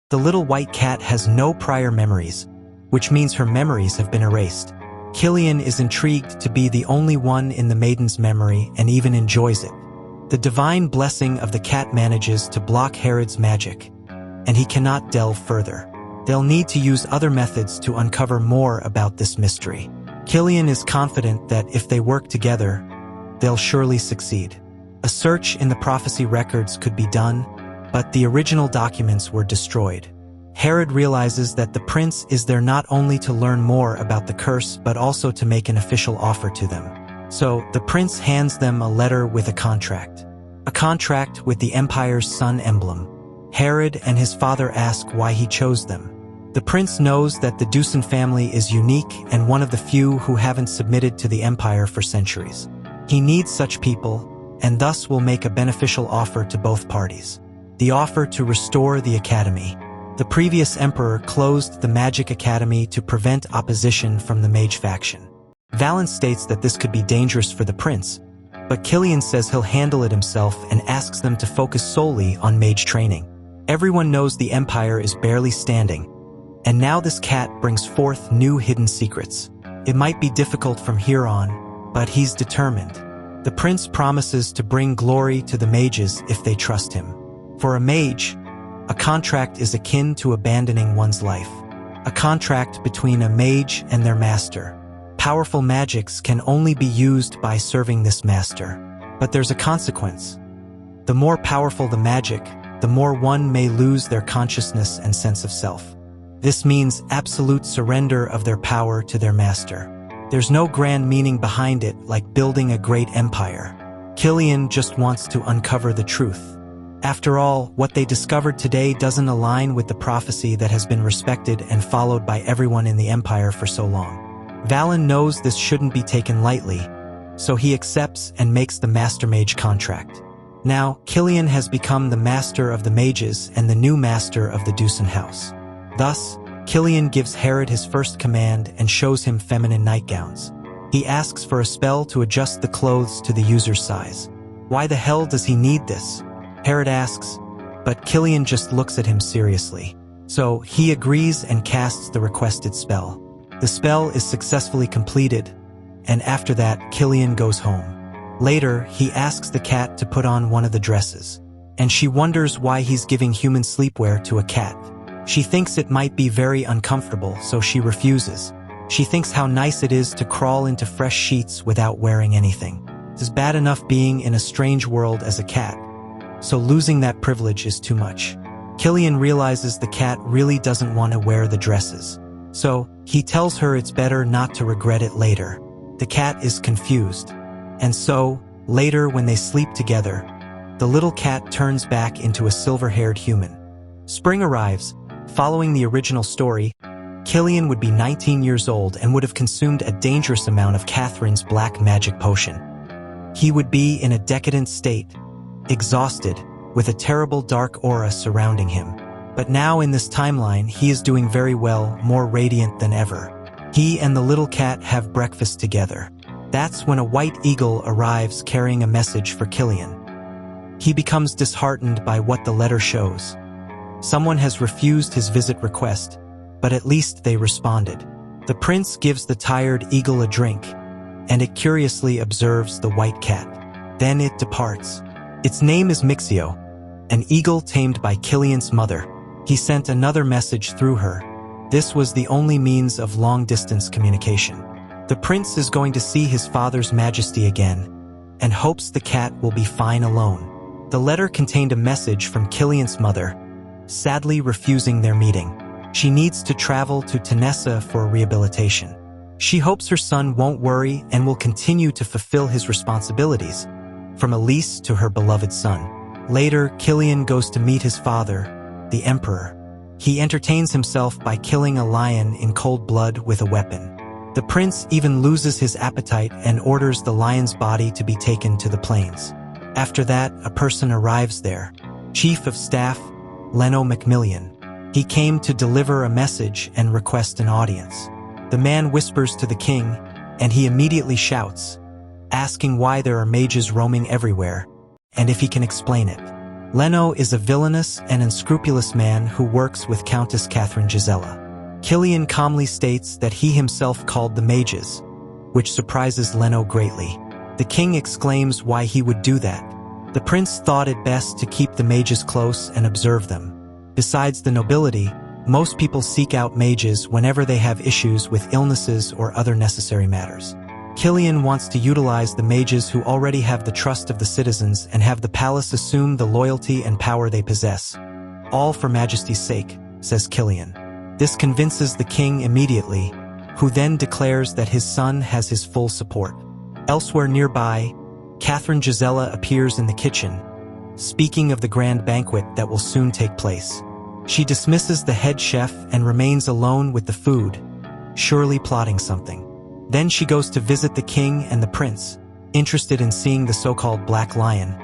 The little white cat has no prior memories, which means her memories have been erased. Killian is intrigued to be the only one in the maiden's memory and even enjoys it. The divine blessing of the cat manages to block Herod's magic, and he cannot delve further. They'll need to use other methods to uncover more about this mystery. Killian is confident that if they work together, they'll surely succeed. A search in the prophecy records could be done, but the original documents were destroyed. Herod realizes that the prince is there not only to learn more about the curse but also to make an official offer to them. So, the prince hands them a letter with a contract. A contract with the empire's sun emblem. Herod and his father ask why he chose them. The prince knows that the Dusan family is unique and one of the few who haven't submitted to the empire for centuries. He needs such people, and thus will make a beneficial offer to both parties. The offer to restore the academy. The previous emperor closed the Magic Academy to prevent opposition from the mage faction. Valen states that this could be dangerous for the prince, but Killian says he'll handle it himself and asks them to focus solely on mage training. Everyone knows the empire is barely standing, and now this cat brings forth new hidden secrets. It might be difficult from here on, but he's determined. The prince promises to bring glory to the mages if they trust him. For a mage, a contract is akin to abandoning one's life. A contract between a mage and their master. Powerful magics can only be used by serving this master. But there's a consequence. The more powerful the magic, the more one may lose their consciousness and sense of self. This means absolute surrender of their power to their master. There's no grand meaning behind it like building a great empire. Killian just wants to uncover the truth. After all, what they discovered today doesn't align with the prophecy that has been respected and followed by everyone in the empire for so long. Valen knows this shouldn't be taken lightly, so he accepts and makes the Master Mage contract. Now, Killian has become the Master of the Mages and the new Master of the Dusan House. Thus, Killian gives Herod his first command and shows him feminine nightgowns. He asks for a spell to adjust the clothes to the user's size. Why the hell does he need this? Herod asks, but Killian just looks at him seriously. So he agrees and casts the requested spell. The spell is successfully completed, and after that, Killian goes home. Later, he asks the cat to put on one of the dresses, and she wonders why he's giving human sleepwear to a cat. She thinks it might be very uncomfortable, so she refuses. She thinks how nice it is to crawl into fresh sheets without wearing anything. It's bad enough being in a strange world as a cat, so losing that privilege is too much. Killian realizes the cat really doesn't want to wear the dresses, so he tells her it's better not to regret it later. The cat is confused, and so, later when they sleep together, the little cat turns back into a silver-haired human. Spring arrives. Following the original story, Killian would be 19 years old and would have consumed a dangerous amount of Catherine's black magic potion. He would be in a decadent state, exhausted, with a terrible dark aura surrounding him. But now in this timeline, he is doing very well, more radiant than ever. He and the little cat have breakfast together. That's when a white eagle arrives carrying a message for Killian. He becomes disheartened by what the letter shows. Someone has refused his visit request, but at least they responded. The prince gives the tired eagle a drink, and it curiously observes the white cat. Then it departs. Its name is Mixio, an eagle tamed by Killian's mother. He sent another message through her. This was the only means of long-distance communication. The prince is going to see his father's majesty again, and hopes the cat will be fine alone. The letter contained a message from Killian's mother, sadly refusing their meeting. She needs to travel to Tanessa for rehabilitation. She hopes her son won't worry and will continue to fulfill his responsibilities, from Elise to her beloved son. Later, Killian goes to meet his father, the Emperor. He entertains himself by killing a lion in cold blood with a weapon. The prince even loses his appetite and orders the lion's body to be taken to the plains. After that, a person arrives there, Chief of Staff, Leno Macmillan. He came to deliver a message and request an audience. The man whispers to the king, and he immediately shouts, asking why there are mages roaming everywhere, and if he can explain it. Leno is a villainous and unscrupulous man who works with Countess Catherine Gisela. Killian calmly states that he himself called the mages, which surprises Leno greatly. The king exclaims why he would do that. The prince thought it best to keep the mages close and observe them. Besides the nobility, most people seek out mages whenever they have issues with illnesses or other necessary matters. Killian wants to utilize the mages who already have the trust of the citizens and have the palace assume the loyalty and power they possess. All for majesty's sake, says Killian. This convinces the king immediately, who then declares that his son has his full support. Elsewhere nearby, Catherine Gisela appears in the kitchen, speaking of the grand banquet that will soon take place. She dismisses the head chef and remains alone with the food, surely plotting something. Then she goes to visit the king and the prince, interested in seeing the so-called Black Lion,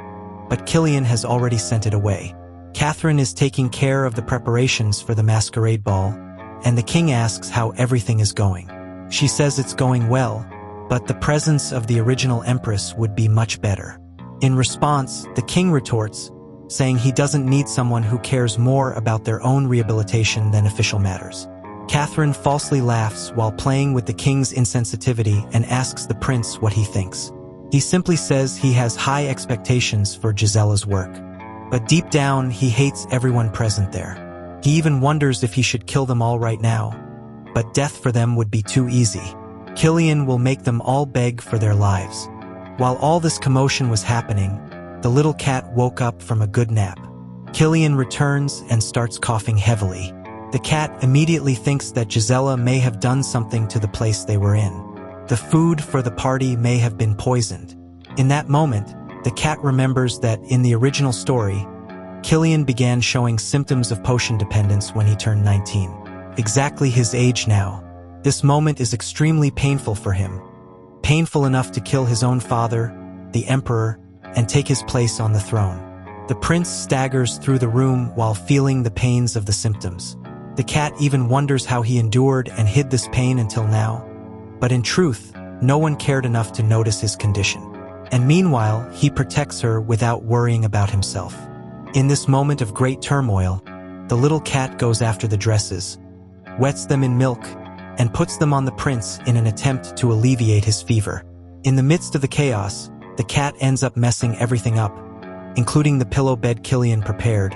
but Killian has already sent it away. Catherine is taking care of the preparations for the masquerade ball, and the king asks how everything is going. She says it's going well, but the presence of the original empress would be much better. In response, the king retorts, saying he doesn't need someone who cares more about their own rehabilitation than official matters. Catherine falsely laughs while playing with the king's insensitivity and asks the prince what he thinks. He simply says he has high expectations for Gisela's work, but deep down he hates everyone present there. He even wonders if he should kill them all right now, but death for them would be too easy. Killian will make them all beg for their lives. While all this commotion was happening, the little cat woke up from a good nap. Killian returns and starts coughing heavily. The cat immediately thinks that Gisela may have done something to the place they were in. The food for the party may have been poisoned. In that moment, the cat remembers that in the original story, Killian began showing symptoms of potion dependence when he turned 19. Exactly his age now. This moment is extremely painful for him. Painful enough to kill his own father, the emperor, and take his place on the throne. The prince staggers through the room while feeling the pains of the symptoms. The cat even wonders how he endured and hid this pain until now. But in truth, no one cared enough to notice his condition. And meanwhile, he protects her without worrying about himself. In this moment of great turmoil, the little cat goes after the dresses, wets them in milk, and puts them on the prince in an attempt to alleviate his fever. In the midst of the chaos, the cat ends up messing everything up, including the pillow bed Killian prepared,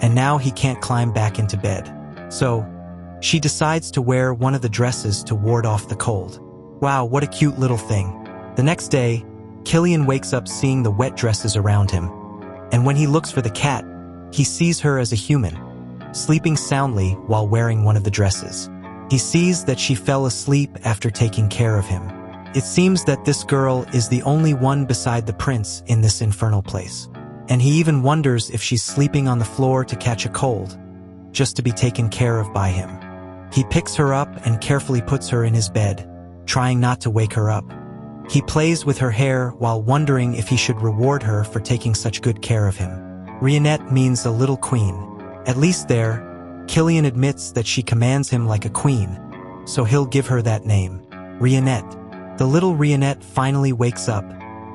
and now he can't climb back into bed. So, she decides to wear one of the dresses to ward off the cold. Wow, what a cute little thing. The next day, Killian wakes up seeing the wet dresses around him, and when he looks for the cat, he sees her as a human, sleeping soundly while wearing one of the dresses. He sees that she fell asleep after taking care of him. It seems that this girl is the only one beside the prince in this infernal place. And he even wonders if she's sleeping on the floor to catch a cold, just to be taken care of by him. He picks her up and carefully puts her in his bed, trying not to wake her up. He plays with her hair while wondering if he should reward her for taking such good care of him. Rennet means a little queen. At least there, Killian admits that she commands him like a queen, so he'll give her that name, Rennet. The little Rennet finally wakes up,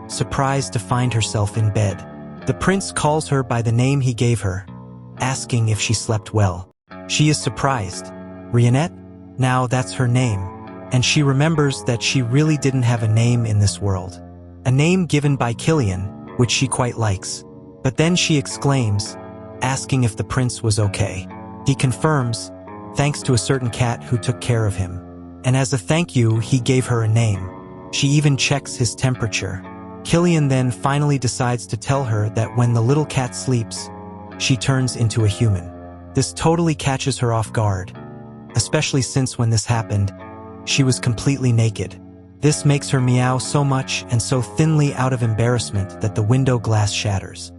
surprised to find herself in bed. The prince calls her by the name he gave her, asking if she slept well. She is surprised. Rennet? Now that's her name, and she remembers that she really didn't have a name in this world. A name given by Killian, which she quite likes. But then she exclaims, asking if the prince was okay. He confirms, thanks to a certain cat who took care of him. And as a thank you, he gave her a name. She even checks his temperature. Killian then finally decides to tell her that when the little cat sleeps, she turns into a human. This totally catches her off guard, especially since when this happened, she was completely naked. This makes her meow so much and so thinly out of embarrassment that the window glass shatters.